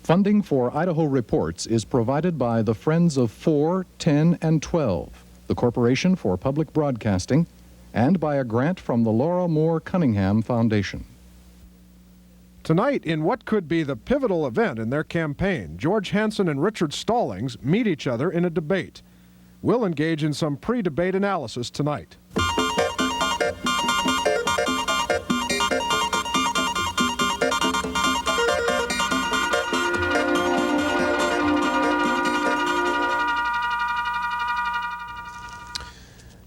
Funding for Idaho Reports is provided by the Friends of 4, 10, and 12, the Corporation for Public Broadcasting, and by a grant from the Laura Moore Cunningham Foundation. Tonight, in what could be the pivotal event in their campaign, George Hansen and Richard Stallings meet each other in a debate. We'll engage in some pre-debate analysis tonight.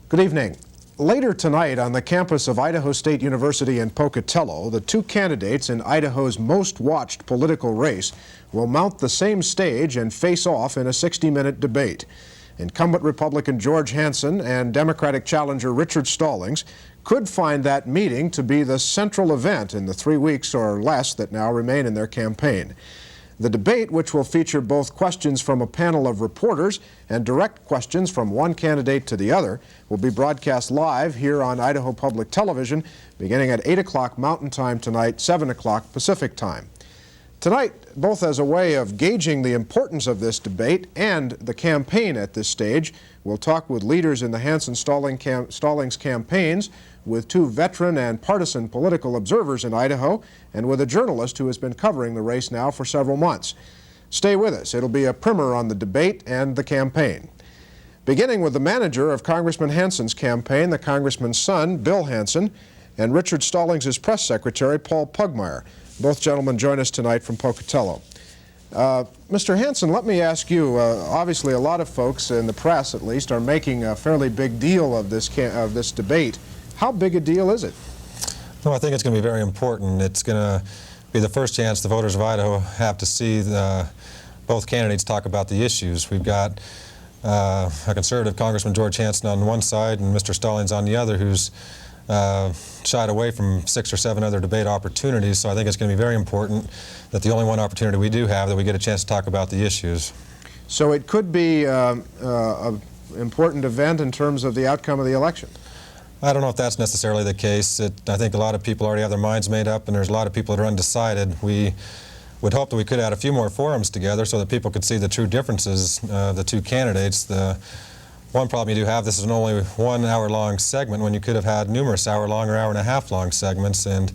Good evening. Later tonight on the campus of Idaho State University in Pocatello, the two candidates in Idaho's most watched political race will mount the same stage and face off in a 60-minute debate. Incumbent Republican George Hansen and Democratic challenger Richard Stallings could find that meeting to be the central event in the 3 weeks or less that now remain in their campaign. The debate, which will feature both questions from a panel of reporters and direct questions from one candidate to the other, will be broadcast live here on Idaho Public Television beginning at 8 o'clock Mountain Time tonight, 7 o'clock Pacific Time. Tonight, both as a way of gauging the importance of this debate and the campaign at this stage, we'll talk with leaders in the Hansen-Stallings campaigns, with two veteran and partisan political observers in Idaho, and with a journalist who has been covering the race now for several months. Stay with us. It'll be a primer on the debate and the campaign. Beginning with the manager of Congressman Hansen's campaign, the Congressman's son, Bill Hansen, and Richard Stallings' press secretary, Paul Pugmire. Both gentlemen join us tonight from Pocatello. Mr. Hansen, let me ask you, obviously a lot of folks in the press, at least, are making a fairly big deal of this debate. How big a deal is it? Well, I think it's going to be very important. It's going to be the first chance the voters of Idaho have to see both candidates talk about the issues. We've got a conservative Congressman George Hansen on one side and Mr. Stallings on the other, who's shied away from 6 or 7 other debate opportunities. So I think it's going to be very important that the only one opportunity we do have, that we get a chance to talk about the issues. So it could be an important event in terms of the outcome of the election. I don't know if that's necessarily the case. I think a lot of people already have their minds made up, and there's a lot of people that are undecided. We would hope that we could add a few more forums together so that people could see the true differences of the two candidates. The one problem you do have, this is an only 1 hour-long segment when you could have had numerous hour-long or hour-and-a-half-long segments, and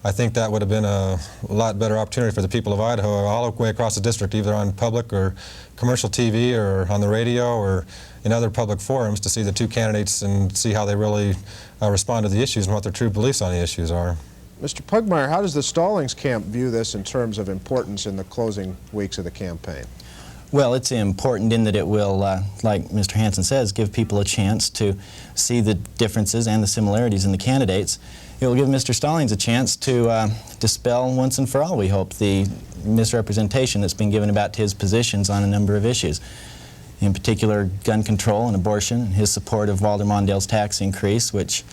I think that would have been a lot better opportunity for the people of Idaho all the way across the district, either on public or commercial TV or on the radio or in other public forums, to see the two candidates and see how they really respond to the issues and what their true beliefs on the issues are. Mr. Pugmire, how does the Stallings camp view this in terms of importance in the closing weeks of the campaign? Well, it's important in that it will, like Mr. Hansen says, give people a chance to see the differences and the similarities in the candidates. It will give Mr. Stallings a chance to dispel once and for all, we hope, the misrepresentation that's been given about his positions on a number of issues. In particular, gun control and abortion, and his support of Walter Mondale's tax increase, which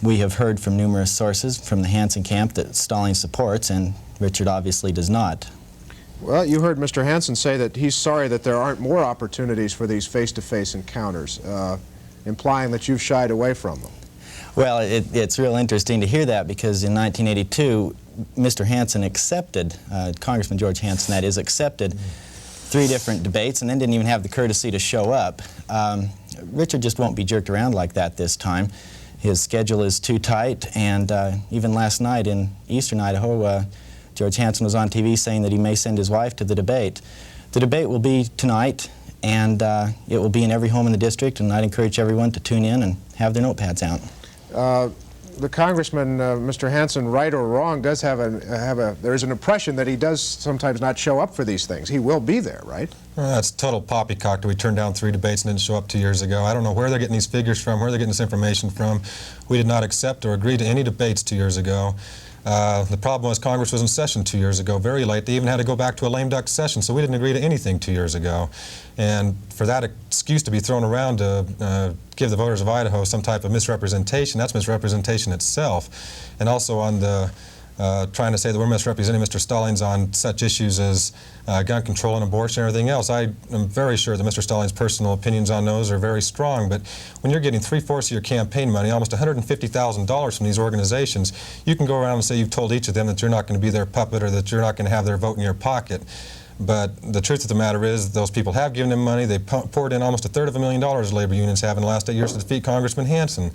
we have heard from numerous sources from the Hansen camp that Stallings supports, and Richard obviously does not. Well, you heard Mr. Hansen say that he's sorry that there aren't more opportunities for these face-to-face encounters, implying that you've shied away from them. Well, it's real interesting to hear that, because in 1982, Mr. Hansen accepted, Congressman George Hansen, that is, accepted 3 different debates and then didn't even have the courtesy to show up. Richard just won't be jerked around like that this time. His schedule is too tight, and even last night in eastern Idaho, George Hansen was on TV saying that he may send his wife to the debate. The debate will be tonight, and it will be in every home in the district, and I'd encourage everyone to tune in and have their notepads out. The Congressman, Mr. Hansen, right or wrong, does there's an impression that he does sometimes not show up for these things. He will be there, right? Well, that's total poppycock that we turned down 3 debates and didn't show up 2 years ago. I don't know where they're getting these figures from, where they're getting this information from. We did not accept or agree to any debates 2 years ago. The problem was Congress was in session 2 years ago, very late. They even had to go back to a lame duck session, so we didn't agree to anything 2 years ago. And for that excuse to be thrown around to give the voters of Idaho some type of misrepresentation, that's misrepresentation itself. And also on the trying to say that we're misrepresenting Mr. Stallings on such issues as gun control and abortion and everything else. I am very sure that Mr. Stallings' personal opinions on those are very strong, but when you're getting 3/4 of your campaign money, almost $150,000 from these organizations, you can go around and say you've told each of them that you're not going to be their puppet or that you're not going to have their vote in your pocket. But the truth of the matter is those people have given him money. They poured in almost $250,000 labor unions have in the last 8 years to defeat Congressman Hansen.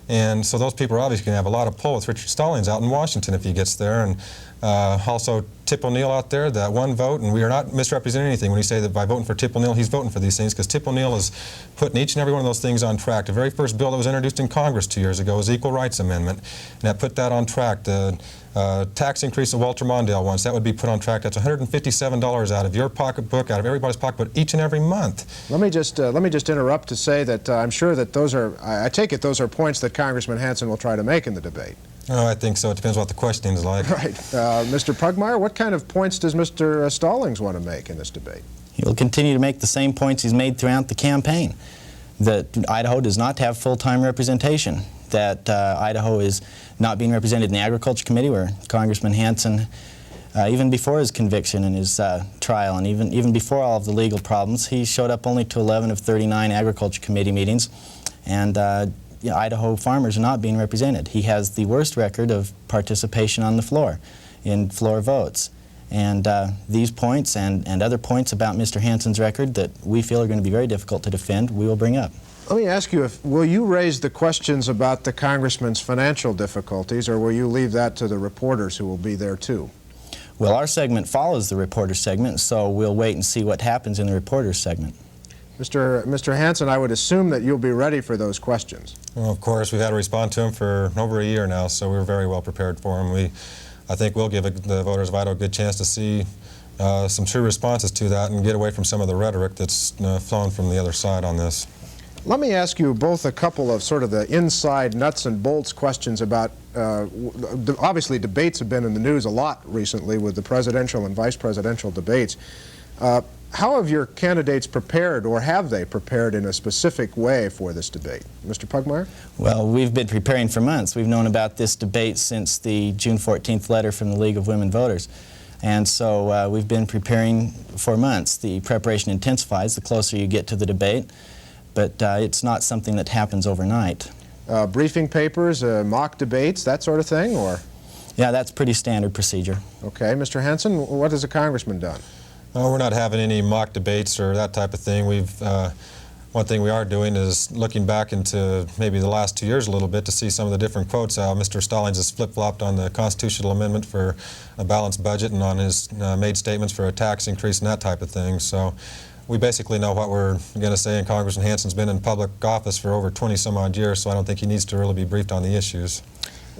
And so those people are obviously going to have a lot of pull with Richard Stallings out in Washington if he gets there. And also Tip O'Neill out there, that one vote, and we are not misrepresenting anything when we say that by voting for Tip O'Neill, he's voting for these things, because Tip O'Neill is putting each and every one of those things on track. The very first bill that was introduced in Congress 2 years ago was the Equal Rights Amendment, and that put that on track. The tax increase that Walter Mondale wants, that would be put on track. That's $157 out of your pocketbook, out of everybody's pocketbook, each and every month. Let me just interrupt to say that I'm sure that those are, I take it those are points that Congressman Hansen will try to make in the debate. Oh, I think so. It depends what the questioning is like. Right. Mr. Pugmire, what kind of points does Mr. Stallings want to make in this debate? He will continue to make the same points he's made throughout the campaign, that Idaho does not have full-time representation, that Idaho is not being represented in the Agriculture Committee, where Congressman Hansen, even before his conviction and his trial, and even before all of the legal problems, he showed up only to 11 of 39 Agriculture Committee meetings, and Idaho farmers are not being represented. He has the worst record of participation on the floor, in floor votes. And these points and other points about Mr. Hansen's record that we feel are going to be very difficult to defend, we will bring up. Let me ask you, will you raise the questions about the congressman's financial difficulties, or will you leave that to the reporters who will be there too? Well, our segment follows the reporter segment, so we'll wait and see what happens in the reporter's segment. Mr. Hansen, I would assume that you'll be ready for those questions. Well, of course, we've had to respond to him for over a year now, so we're very well prepared for him. I think we'll give the voters of Idaho a good chance to see some true responses to that and get away from some of the rhetoric that's flown from the other side on this. Let me ask you both a couple of sort of the inside nuts and bolts questions about, obviously debates have been in the news a lot recently with the presidential and vice presidential debates. How have your candidates prepared, or have they prepared in a specific way for this debate? Mr. Pugmire? Well, we've been preparing for months. We've known about this debate since the June 14th letter from the League of Women Voters. And so we've been preparing for months. The preparation intensifies the closer you get to the debate, but it's not something that happens overnight. Briefing papers, mock debates, that sort of thing, or? Yeah, that's pretty standard procedure. Okay. Mr. Hansen, what has a congressman done? We're not having any mock debates or that type of thing. One thing we are doing is looking back into maybe the last 2 years a little bit to see some of the different quotes. Mr. Stallings has flip-flopped on the constitutional amendment for a balanced budget and on his made statements for a tax increase and that type of thing. So we basically know what we're going to say, and Congressman Hansen's been in public office for over 20-some-odd years, so I don't think he needs to really be briefed on the issues.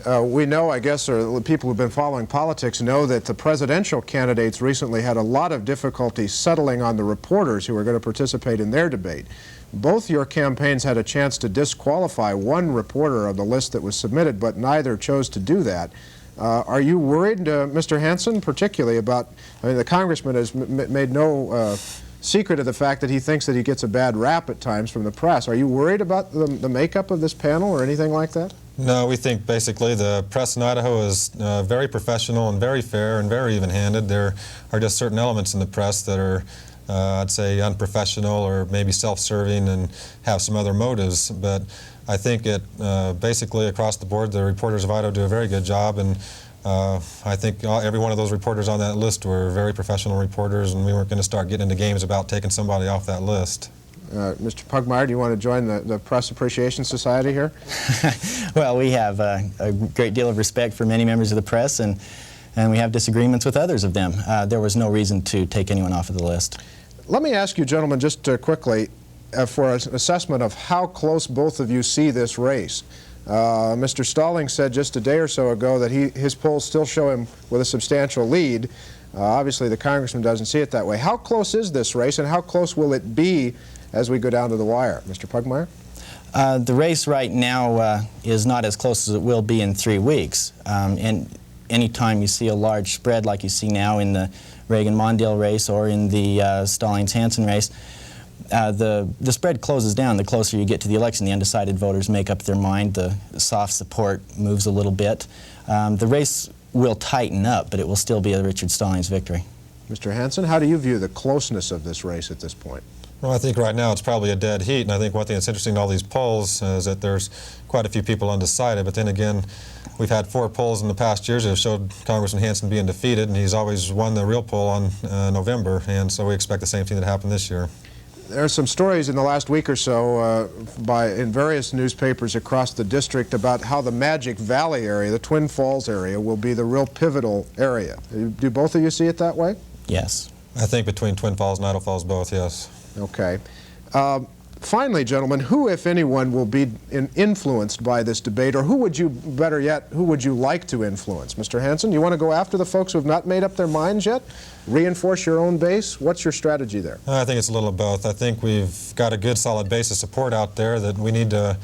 We know, I guess, or people who've been following politics know that the presidential candidates recently had a lot of difficulty settling on the reporters who were going to participate in their debate. Both your campaigns had a chance to disqualify one reporter of the list that was submitted, but neither chose to do that. Are you worried, Mr. Hansen, particularly about, I mean, the congressman has made no secret of the fact that he thinks that he gets a bad rap at times from the press. Are you worried about the makeup of this panel or anything like that? No, we think basically the press in Idaho is very professional and very fair and very even-handed. There are just certain elements in the press that are, I'd say, unprofessional or maybe self-serving and have some other motives. But I think basically across the board, the reporters of Idaho do a very good job, and I think every one of those reporters on that list were very professional reporters, and we weren't going to start getting into games about taking somebody off that list. Mr. Pugmire, do you want to join the Press Appreciation Society here? Well, we have a great deal of respect for many members of the press, and we have disagreements with others of them. There was no reason to take anyone off of the list. Let me ask you, gentlemen, just quickly, for an assessment of how close both of you see this race. Mr. Stallings said just a day or so ago that his polls still show him with a substantial lead. Obviously, the congressman doesn't see it that way. How close is this race, and how close will it be as we go down to the wire? Mr. Pugmire? The race right now is not as close as it will be in 3 weeks. And any time you see a large spread like you see now in the Reagan-Mondale race or in the Stallings-Hansen race, the spread closes down the closer you get to the election. The undecided voters make up their mind. The soft support moves a little bit. The race will tighten up, but it will still be a Richard Stallings victory. Mr. Hansen, how do you view the closeness of this race at this point? Well, I think right now it's probably a dead heat, and I think one thing that's interesting in all these polls is that there's quite a few people undecided, but then again, we've had 4 polls in the past years that have showed Congressman Hansen being defeated, and he's always won the real poll on November, and so we expect the same thing to happen this year. There are some stories in the last week or so in various newspapers across the district about how the Magic Valley area, the Twin Falls area, will be the real pivotal area. Do both of you see it that way? Yes. I think between Twin Falls and Idaho Falls, both, yes. Okay. Finally, gentlemen, who, if anyone, will be influenced by this debate, or who would you, better yet, who would you like to influence? Mr. Hansen, you want to go after the folks who have not made up their minds yet? Reinforce your own base? What's your strategy there? I think it's a little of both. I think we've got a good, solid base of support out there that we need to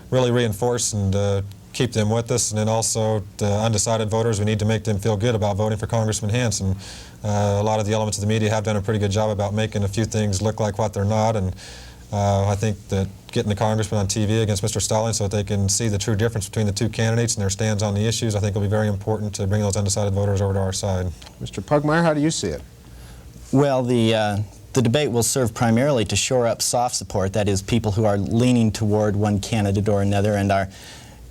really reinforce and keep them with us, and then also the undecided voters, we need to make them feel good about voting for Congressman Hansen. A lot of the elements of the media have done a pretty good job about making a few things look like what they're not, and I think that getting the congressman on TV against Mr. Stallings so that they can see the true difference between the two candidates and their stands on the issues, I think will be very important to bring those undecided voters over to our side. Mr. Pugmire, how do you see it? Well, the debate will serve primarily to shore up soft support, that is, people who are leaning toward one candidate or another and are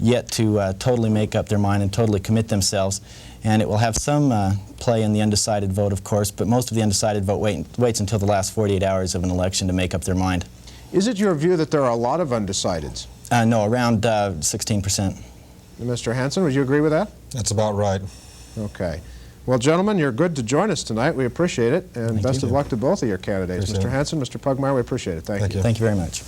yet to totally make up their mind and totally commit themselves. And it will have some play in the undecided vote, of course, but most of the undecided vote waits until the last 48 hours of an election to make up their mind. Is it your view that there are a lot of undecideds? No, around 16%. Mr. Hansen, would you agree with that? That's about right. Okay. Well, gentlemen, you're good to join us tonight. We appreciate it, and best of luck to both of your candidates. Appreciate Mr. Hansen, Mr. Pugmire, we appreciate it. Thank you. Thank you very much.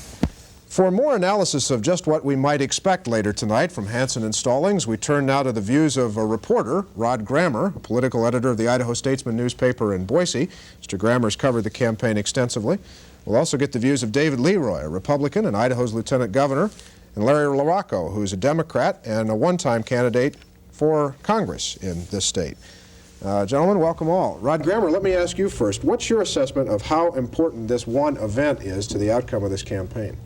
For more analysis of just what we might expect later tonight from Hansen and Stallings, we turn now to the views of a reporter, Rod Grammer, a political editor of the Idaho Statesman newspaper in Boise. Mr. Grammer's covered the campaign extensively. We'll also get the views of David Leroy, a Republican and Idaho's lieutenant governor, and Larry LaRocco, who's a Democrat and a one-time candidate for Congress in this state. Gentlemen, welcome all. Rod Grammer, let me ask you first. What's your assessment of how important this one event is to the outcome of this campaign?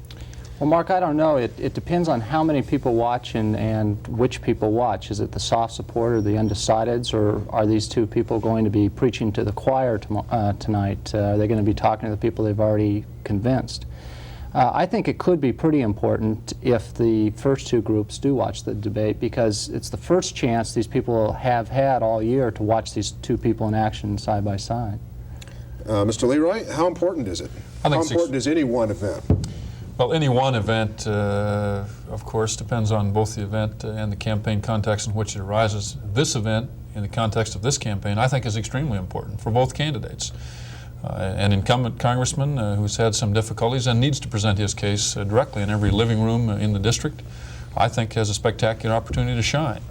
Well, Mark, I don't know. It depends on how many people watch and which people watch. Is it the soft support or the undecideds, or are these two people going to be preaching to the choir tonight? Are they going to be talking to the people they've already convinced? I think it could be pretty important if the first two groups do watch the debate, because it's the first chance these people have had all year to watch these two people in action side by side. Mr. Leroy, how important is it? How important is any one event? Well, any one event, of course, depends on both the event and the campaign context in which it arises. This event, in the context of this campaign, I think is extremely important for both candidates. An incumbent congressman who's had some difficulties and needs to present his case directly in every living room in the district, I think has a spectacular opportunity to shine.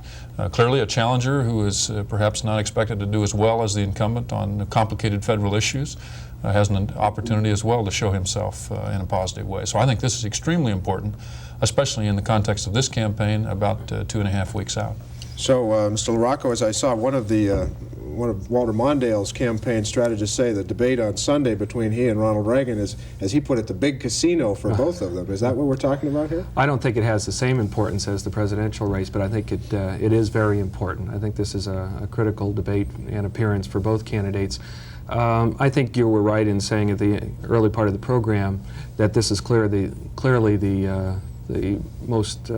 Clearly a challenger who is perhaps not expected to do as well as the incumbent on complicated federal issues has an opportunity as well to show himself in a positive way. So I think this is extremely important, especially in the context of this campaign about 2.5 weeks out. So, Mr. LaRocco, as I saw one of Walter Mondale's campaign strategists say, the debate on Sunday between he and Ronald Reagan is, as he put it, the big casino for both of them. Is that what we're talking about here? I don't think it has the same importance as the presidential race, but I think it is very important. I think this is a critical debate and appearance for both candidates. I think you were right in saying at the early part of the program that this is clearly the most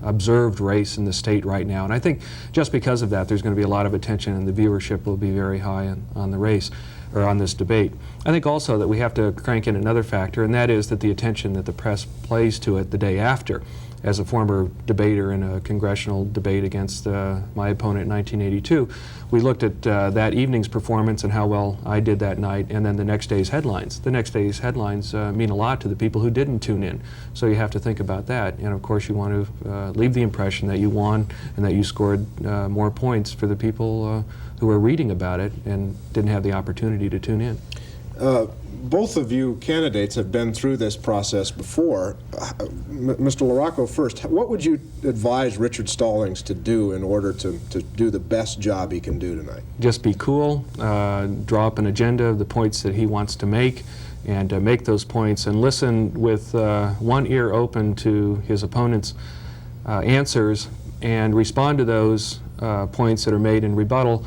observed race in the state right now. And I think just because of that, there's going to be a lot of attention and the viewership will be very high on the race, or on this debate. I think also that we have to crank in another factor, and that is that the attention that the press plays to it the day after. As a former debater in a congressional debate against my opponent in 1982, we looked at that evening's performance and how well I did that night, and then the next day's headlines. The next day's headlines mean a lot to the people who didn't tune in, so you have to think about that. And of course you want to leave the impression that you won and that you scored more points for the people who were reading about it and didn't have the opportunity to tune in. Both of you candidates have been through this process before. Mr. LaRocco first, what would you advise Richard Stallings to do in order to do the best job he can do tonight? Just be cool, draw up an agenda of the points that he wants to make, and make those points, and listen with one ear open to his opponent's answers, and respond to those points that are made in rebuttal,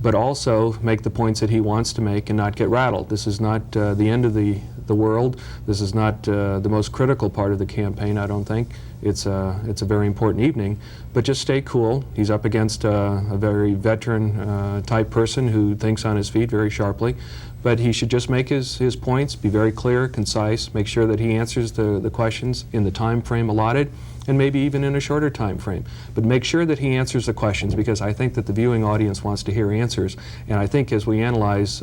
but also make the points that he wants to make and not get rattled. This is not the end of the world. This is not the most critical part of the campaign, I don't think. It's a very important evening, but just stay cool. He's up against a very veteran type person who thinks on his feet very sharply, but he should just make his points, be very clear, concise, make sure that he answers the questions in the time frame allotted, and maybe even in a shorter time frame. But make sure that he answers the questions, because I think that the viewing audience wants to hear answers. And I think as we analyze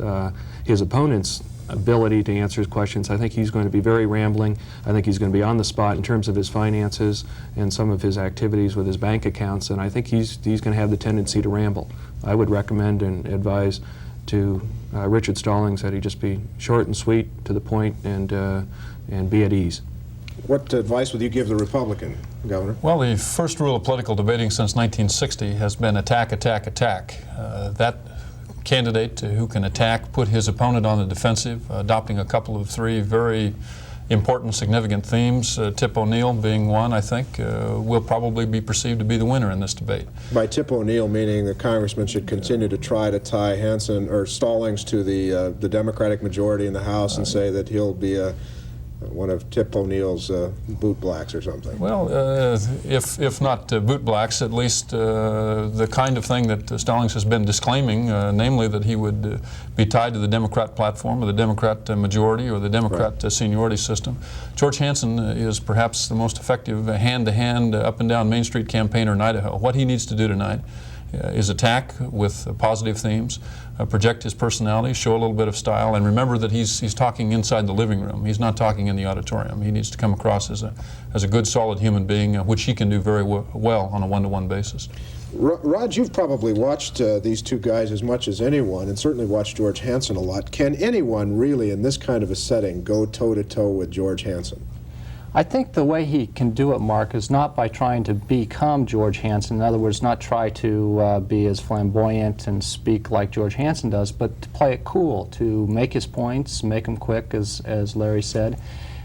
his opponent's ability to answer his questions, I think he's going to be very rambling. I think he's going to be on the spot in terms of his finances and some of his activities with his bank accounts, and I think he's going to have the tendency to ramble. I would recommend and advise to Richard Stallings that he just be short and sweet, to the point, and be at ease. What advice would you give the Republican, Governor? Well, the first rule of political debating since 1960 has been attack, attack, attack. That candidate who can attack, put his opponent on the defensive, adopting a couple of three very important, significant themes, Tip O'Neill being one, I think, will probably be perceived to be the winner in this debate. By Tip O'Neill, meaning the congressman should continue to try to tie Hansen or Stallings to the Democratic majority in the House and say that he'll be one of Tip O'Neill's boot blacks or something. Well, if not boot blacks, at least the kind of thing that Stallings has been disclaiming, namely that he would be tied to the Democrat platform or the Democrat majority or the Democrat seniority system. George Hansen is perhaps the most effective hand-to-hand, up-and-down Main Street campaigner in Idaho. What he needs to do tonight is attack with positive themes, project his personality, show a little bit of style, and remember that he's talking inside the living room. He's not talking in the auditorium. He needs to come across as a good, solid human being, which he can do very well on a one-to-one basis. Rod, you've probably watched these two guys as much as anyone, and certainly watched George Hansen a lot. Can anyone really, in this kind of a setting, go toe-to-toe with George Hansen? I think the way he can do it, Mark, is not by trying to become George Hansen. In other words, not try to be as flamboyant and speak like George Hansen does, but to play it cool, to make his points, make them quick, as Larry said,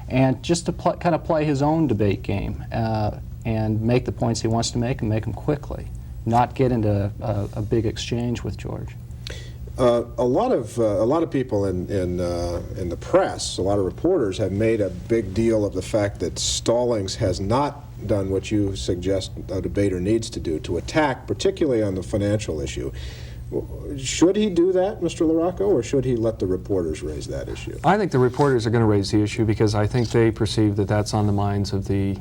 and just to kind of play his own debate game and make the points he wants to make and make them quickly, not get into a big exchange with George. A lot of people in the press, a lot of reporters have made a big deal of the fact that Stallings has not done what you suggest a debater needs to do, to attack, particularly on the financial issue. Should he do that, Mr. LaRocco, or should he let the reporters raise that issue? I think the reporters are going to raise the issue because I think they perceive that that's on the minds of the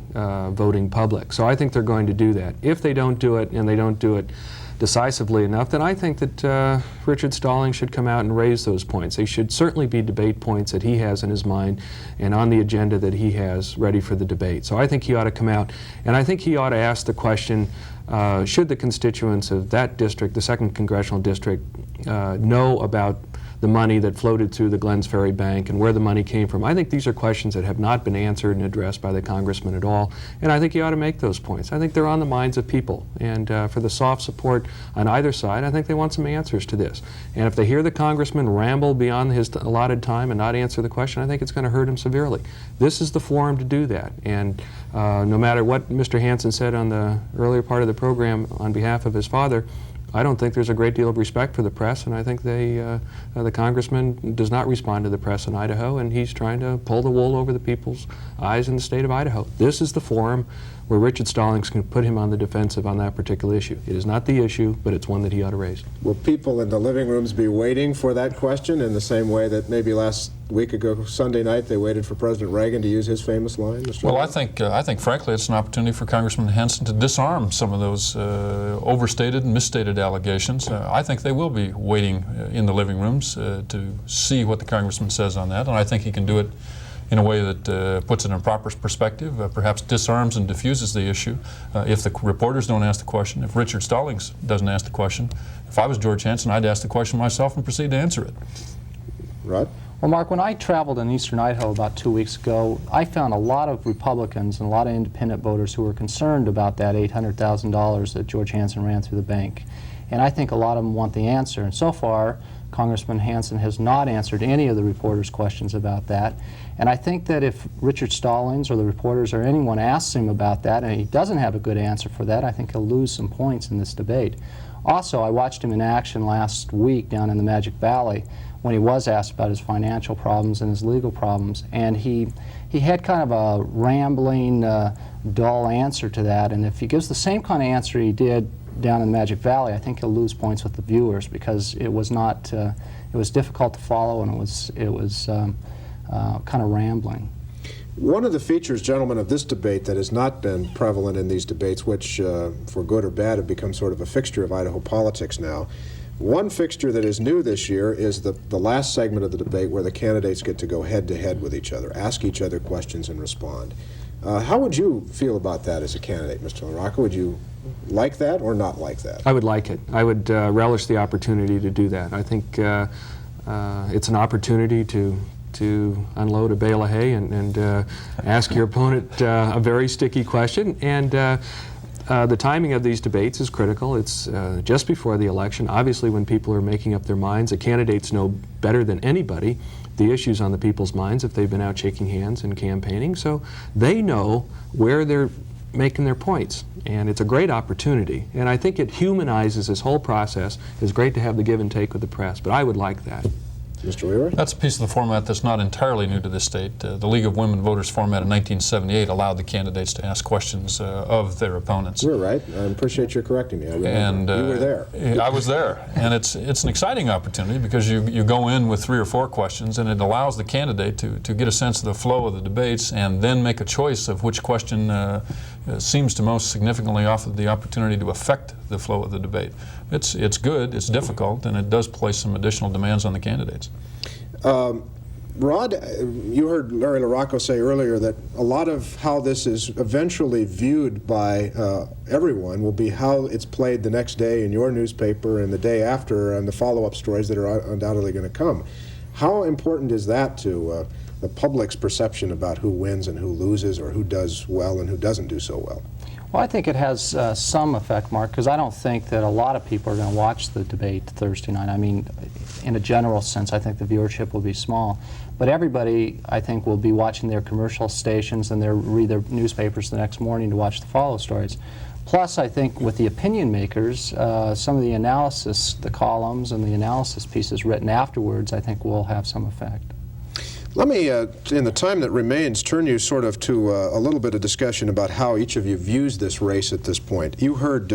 voting public. So I think they're going to do that. If they don't do it, and they don't do it decisively enough, then I think that Richard Stallings should come out and raise those points. They should certainly be debate points that he has in his mind and on the agenda that he has ready for the debate. So I think he ought to come out, and I think he ought to ask the question, should the constituents of that district, the 2nd Congressional District, know about the money that floated through the Glens Ferry Bank and where the money came from? I think these are questions that have not been answered and addressed by the congressman at all, and I think he ought to make those points. I think they're on the minds of people, and for the soft support on either side, I think they want some answers to this. And if they hear the congressman ramble beyond his allotted time and not answer the question, I think it's going to hurt him severely. This is the forum to do that, and no matter what Mr. Hansen said on the earlier part of the program on behalf of his father, I don't think there's a great deal of respect for the press, and I think the congressman does not respond to the press in Idaho, and he's trying to pull the wool over the people's eyes in the state of Idaho. This is the forum where Richard Stallings can put him on the defensive on that particular issue. It is not the issue, but it's one that he ought to raise. Will people in the living rooms be waiting for that question in the same way that maybe last week ago, Sunday night, they waited for President Reagan to use his famous line? Mr. Well, I think frankly, it's an opportunity for Congressman Hansen to disarm some of those overstated and misstated allegations. I think they will be waiting in the living rooms to see what the congressman says on that, and I think he can do it in a way that puts it in proper perspective, perhaps disarms and diffuses the issue. If the reporters don't ask the question, if Richard Stallings doesn't ask the question, if I was George Hansen, I'd ask the question myself and proceed to answer it. Rod? Well, Mark, when I traveled in eastern Idaho about 2 weeks ago, I found a lot of Republicans and a lot of independent voters who were concerned about that $800,000 that George Hansen ran through the bank. And I think a lot of them want the answer. And so far, Congressman Hansen has not answered any of the reporters' questions about that. And I think that if Richard Stallings or the reporters or anyone asks him about that and he doesn't have a good answer for that, I think he'll lose some points in this debate. Also, I watched him in action last week down in the Magic Valley when he was asked about his financial problems and his legal problems, and he had kind of a rambling, dull answer to that, and if he gives the same kind of answer he did down in the Magic Valley, I think he'll lose points with the viewers because it was not, it was difficult to follow and it was kind of rambling. One of the features, gentlemen, of this debate that has not been prevalent in these debates, which for good or bad have become sort of a fixture of Idaho politics now, one fixture that is new this year is the last segment of the debate where the candidates get to go head-to-head with each other, ask each other questions and respond. How would you feel about that as a candidate, Mr. LaRocca? Would you like that or not like that? I would like it. I would relish the opportunity to do that. I think it's an opportunity to unload a bale of hay and ask your opponent a very sticky question. And the timing of these debates is critical. It's just before the election. Obviously, when people are making up their minds, the candidates know better than anybody the issues on the people's minds if they've been out shaking hands and campaigning. So they know where they're making their points. And it's a great opportunity. And I think it humanizes this whole process. It's great to have the give and take with the press, but I would like that. Mr. Leroy? That's a piece of the format that's not entirely new to this state. The League of Women Voters format in 1978 allowed the candidates to ask questions of their opponents. You're right. I appreciate your correcting me. I remember. You were there. I was there. And it's an exciting opportunity because you go in with 3 or 4 questions and it allows the candidate to get a sense of the flow of the debates and then make a choice of which question seems to most significantly offer the opportunity to affect the flow of the debate. It's good, it's difficult, and it does place some additional demands on the candidates. Rod, you heard Larry LaRocca say earlier that a lot of how this is eventually viewed by everyone will be how it's played the next day in your newspaper and the day after and the follow-up stories that are undoubtedly going to come. How important is that to the public's perception about who wins and who loses or who does well and who doesn't do so well? Well, I think it has some effect, Mark, because I don't think that a lot of people are going to watch the debate Thursday night. I mean, in a general sense, I think the viewership will be small. But everybody, I think, will be watching their commercial stations and read their newspapers the next morning to watch the follow stories. Plus, I think with the opinion makers, some of the analysis, the columns and the analysis pieces written afterwards, I think will have some effect. Let me, in the time that remains, turn you sort of to a little bit of discussion about how each of you views this race at this point. You heard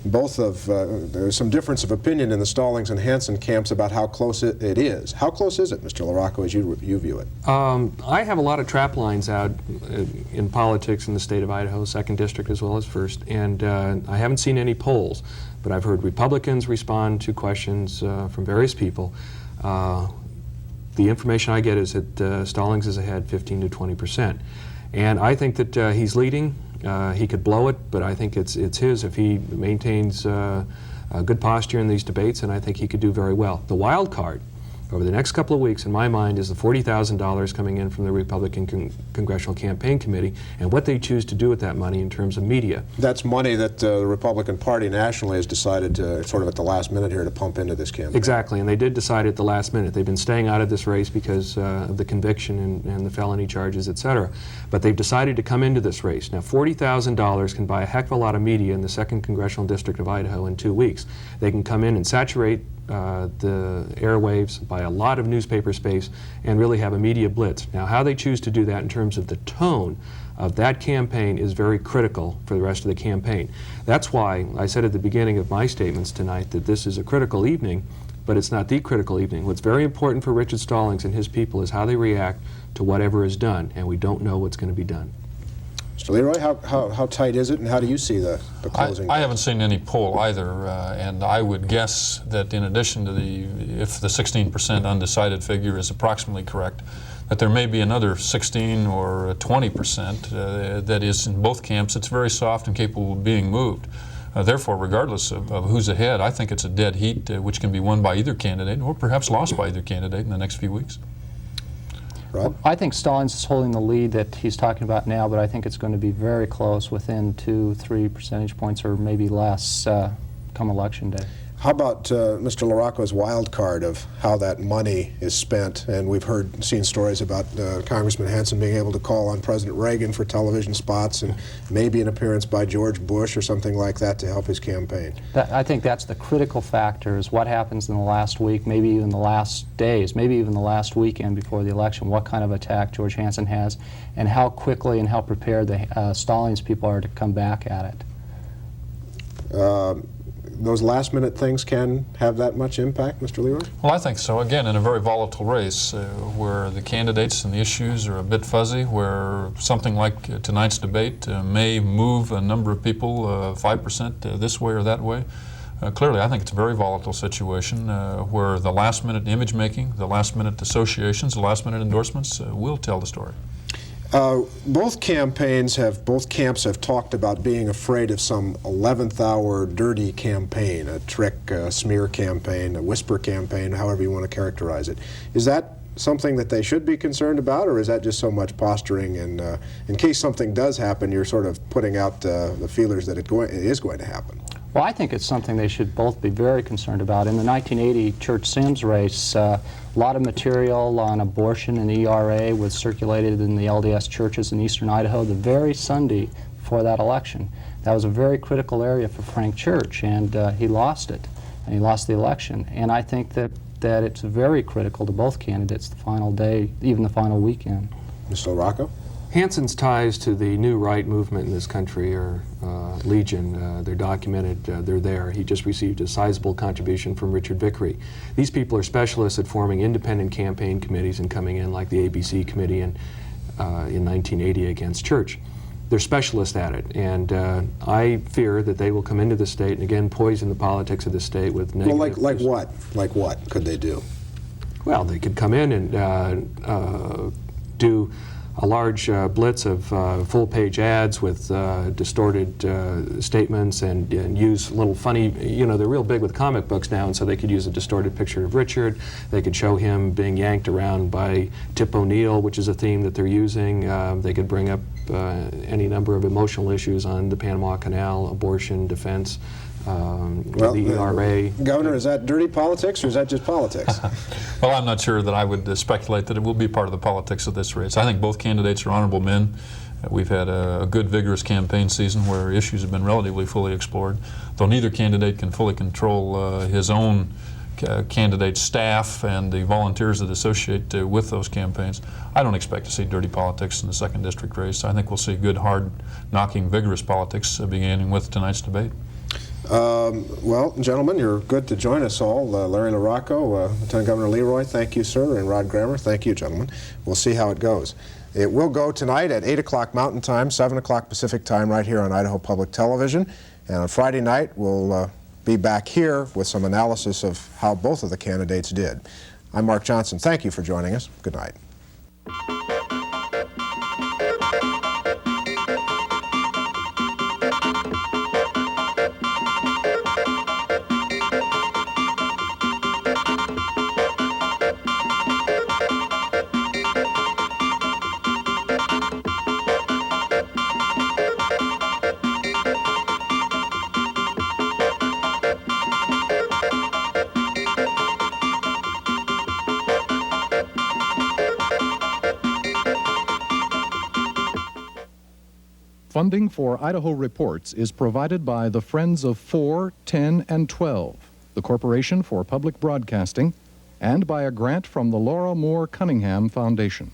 both of, there's some difference of opinion in the Stallings and Hansen camps about how close it is. How close is it, Mr. LaRocca, as you view it? I have a lot of trap lines out in politics in the state of Idaho, 2nd District as well as 1st, and I haven't seen any polls, but I've heard Republicans respond to questions from various people. The information I get is that Stallings is ahead 15 to 20%. And I think that he's leading. He could blow it, but I think it's his if he maintains a good posture in these debates, and I think he could do very well. The wild card over the next couple of weeks, in my mind, is the $40,000 coming in from the Republican Congressional Campaign Committee and what they choose to do with that money in terms of media. That's money that the Republican Party nationally has decided to, sort of at the last minute here, to pump into this campaign. Exactly, and they did decide at the last minute. They've been staying out of this race because of the conviction and the felony charges, etc. But they've decided to come into this race. Now, $40,000 can buy a heck of a lot of media in the 2nd Congressional District of Idaho in 2 weeks. They can come in and saturate the airwaves by a lot of newspaper space and really have a media blitz. Now, how they choose to do that in terms of the tone of that campaign is very critical for the rest of the campaign. That's why I said at the beginning of my statements tonight that this is a critical evening, but it's not the critical evening. What's very important for Richard Stallings and his people is how they react to whatever is done, and we don't know what's going to be done. Mr. Leroy, how tight is it, and how do you see the closing? I haven't seen any poll either, and I would guess that in addition to if the 16% undecided figure is approximately correct, that there may be another 16 or 20% that is in both camps. It's very soft and capable of being moved. Therefore, regardless of who's ahead, I think it's a dead heat which can be won by either candidate or perhaps lost by either candidate in the next few weeks. Rod? I think Stallings is holding the lead that he's talking about now, but I think it's going to be very close, within 2-3 percentage points or maybe less come Election Day. How about Mr. LaRocco's wild card of how that money is spent? And we've seen stories about Congressman Hansen being able to call on President Reagan for television spots and maybe an appearance by George Bush or something like that to help his campaign. I think that's the critical factor, is what happens in the last week, maybe even the last days, maybe even the last weekend before the election, what kind of attack George Hansen has, and how quickly and how prepared the Stallings people are to come back at it. Those last-minute things can have that much impact, Mr. Leroy? Well, I think so. Again, in a very volatile race where the candidates and the issues are a bit fuzzy, where something like tonight's debate may move a number of people 5% this way or that way. Clearly, I think it's a very volatile situation where the last-minute image-making, the last-minute associations, the last-minute endorsements will tell the story. Both camps have talked about being afraid of some 11th hour dirty campaign, a trick, smear campaign, a whisper campaign, however you want to characterize it. Is that something that they should be concerned about, or is that just so much posturing, and in case something does happen, you're sort of putting out the feelers that it is going to happen? Well, I think it's something they should both be very concerned about. In the 1980 Church Sims race, a lot of material on abortion and ERA was circulated in the LDS churches in eastern Idaho the very Sunday before that election. That was a very critical area for Frank Church, and he lost it, and he lost the election. And I think that it's very critical to both candidates the final day, even the final weekend. Mr. LaRocco? Hansen's ties to the New Right movement in this country are legion. They're documented. They're there. He just received a sizable contribution from Richard Vickery. These people are specialists at forming independent campaign committees and coming in, like the ABC committee in 1980 against Church. They're specialists at it, and I fear that they will come into the state and again poison the politics of the state with negative... Well, like what? Like what could they do? Well, they could come in and do a large blitz of full-page ads with distorted statements and use little funny, you know, they're real big with comic books now, and so they could use a distorted picture of Richard. They could show him being yanked around by Tip O'Neill, which is a theme that they're using. They could bring up any number of emotional issues on the Panama Canal, abortion, defense, Well, the ERA. Governor, is that dirty politics, or is that just politics? Well, I'm not sure that I would speculate that it will be part of the politics of this race. I think both candidates are honorable men. We've had a good, vigorous campaign season where issues have been relatively fully explored, though neither candidate can fully control his own candidate staff and the volunteers that associate with those campaigns. I don't expect to see dirty politics in the 2nd District race. I think we'll see good, hard-knocking, vigorous politics beginning with tonight's debate. Well, gentlemen, you're good to join us all. Larry LaRocco, Lieutenant Governor Leroy, thank you, sir, and Rod Grammer, thank you, gentlemen. We'll see how it goes. It will go tonight at 8 o'clock Mountain Time, 7 o'clock Pacific Time, right here on Idaho Public Television. And on Friday night, we'll be back here with some analysis of how both of the candidates did. I'm Mark Johnson. Thank you for joining us. Good night. Funding for Idaho Reports is provided by the Friends of 4, 10, and 12, the Corporation for Public Broadcasting, and by a grant from the Laura Moore Cunningham Foundation.